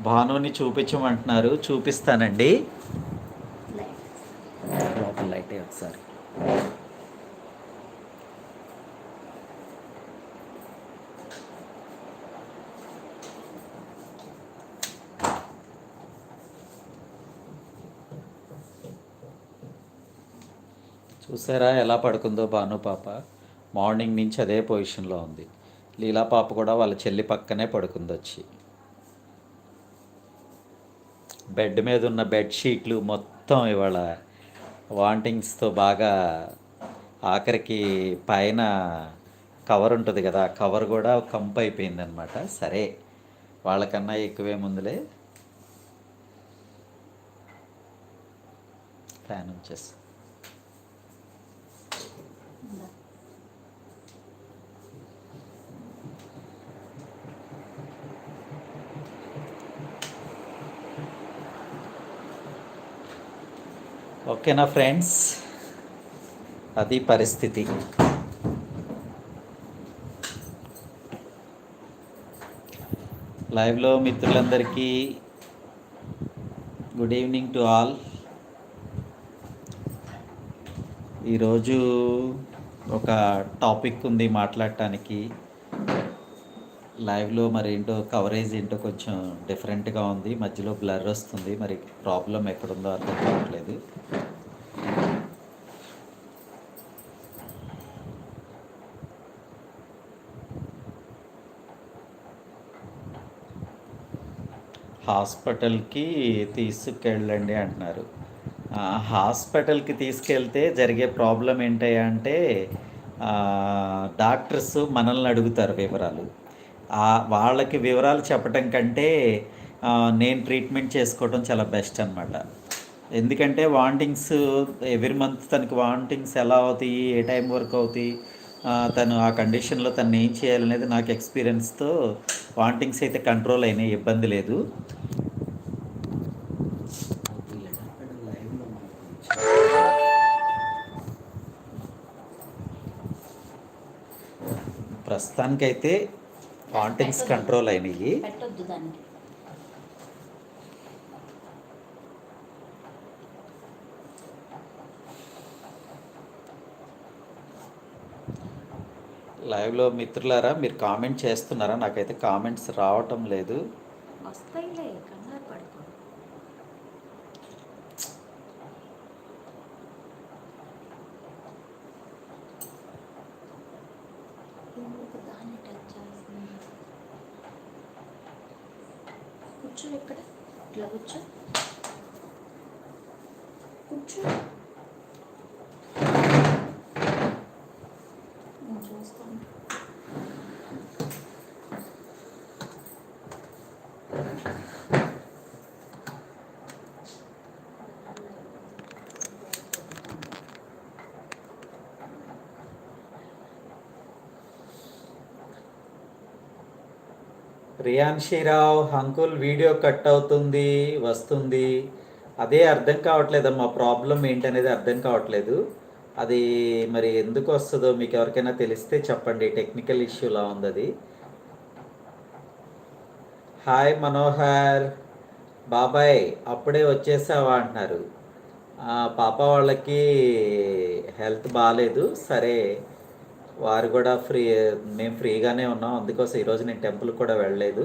భానుని చూపించమంటున్నారు, చూపిస్తానండి. లోపల లైటే ఒకసారి. చూసారా ఎలా పడుకుందో భాను పాప? మార్నింగ్ నుంచి అదే పొజిషన్లో ఉంది. లీలా పాప కూడా వాళ్ళ చెల్లి పక్కనే పడుకుంది వచ్చి. బెడ్ మీద ఉన్న బెడ్షీట్లు మొత్తం ఇవాళ వాంటింగ్స్తో బాగా, ఆఖరికి పైన కవర్ ఉంటుంది కదా, కవర్ కూడా కంపు అయిపోయిందనమాట. సరే, వాళ్ళకన్నా ఎక్కువే ముందులే. ఫ్యాన్ వచ్చేసి ఓకేనా ఫ్రెండ్స్, అది పరిస్థితి. లైవ్లో మిత్రులందరికీ గుడ్ ఈవినింగ్ టు ఆల్. ఈరోజు ఒక టాపిక్ ఉంది మాట్లాడటానికి. లైవ్లో మరి ఏంటో కవరేజ్ ఏంటో కొంచెం డిఫరెంట్గా ఉంది, మధ్యలో బ్లర్ వస్తుంది. మరి ప్రాబ్లం ఎక్కడుందో అర్థం కావట్లేదు. హాస్పిటల్కి తీసుకెళ్ళండి అంటున్నారు. హాస్పిటల్కి తీసుకెళ్తే జరిగే ప్రాబ్లం ఏంటయ్యా అంటే, డాక్టర్స్ మనల్ని అడుగుతారు వివరాలు. వాళ్ళకి వివరాలు చెప్పటం కంటే నేను ట్రీట్మెంట్ చేసుకోవడం చాలా బెస్ట్ అనమాట. ఎందుకంటే వాంటింగ్స్ ఎవ్రీ మంత్ తనకి వాంటింగ్స్ ఎలా అవుతాయి, ఏ టైం వరకు అవుతాయి, తను ఆ కండిషన్లో తను ఏం చేయాలనేది నాకు ఎక్స్పీరియన్స్తో వాంటింగ్స్ అయితే కంట్రోల్ అయినాయి, ఇబ్బంది లేదు. ప్రస్తుతానికైతే వాంటింగ్స్ కంట్రోల్ అయినాయి. లైవ్లో మిత్రులారా మీరు కామెంట్ చేస్తున్నారా? నాకైతే కామెంట్స్ రావటం లేదు. కూర్చో, ఎక్కడ ఇట్లా కూర్చో, కూర్చో. చూస్తాను. రియాన్షీరావు అంకుల్ వీడియో కట్ అవుతుంది వస్తుంది, అదే అర్థం కావట్లేదమ్మా. ప్రాబ్లం ఏంటనేది అర్థం కావట్లేదు. అది మరి ఎందుకు వస్తుందో మీకు ఎవరికైనా తెలిస్తే చెప్పండి. టెక్నికల్ ఇష్యూలా ఉంది అది. హాయ్ మనోహర్ బాబాయ్, అప్పుడే వచ్చేసావా అంటున్నారు. పాప వాళ్ళకి హెల్త్ బాగాలేదు. సరే, వారు కూడా మేము ఫ్రీగానే ఉన్నాం. అందుకోసం ఈరోజు నేను టెంపుల్ కూడా వెళ్ళలేదు.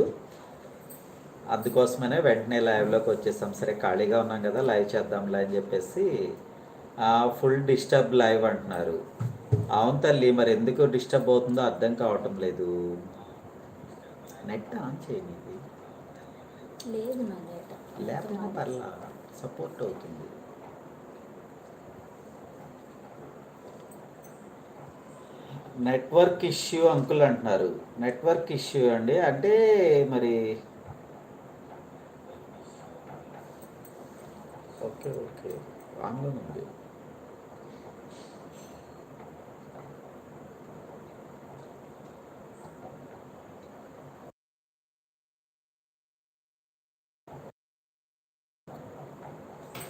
అందుకోసమనే వెంటనే లైవ్లోకి వచ్చేసాం. సరే, ఖాళీగా ఉన్నాం కదా, లైవ్ చేద్దాంలే అని చెప్పేసి. ఫుల్ డిస్టర్బ్ లైవ్ అంటున్నారు. అవును తల్లి, మరి ఎందుకు డిస్టర్బ్ అవుతుందో అర్థం కావటం లేదు. నెట్ ఆన్ చేయండి. లేదు, లేకపోతే పర్లా, సపోర్ట్ అవుతుంది. నెట్వర్క్ ఇష్యూ అంకుల్ అంటున్నారు. నెట్వర్క్ ఇష్యూ అండి అంటే మరి ఓకే ఆన్లో ఉంది.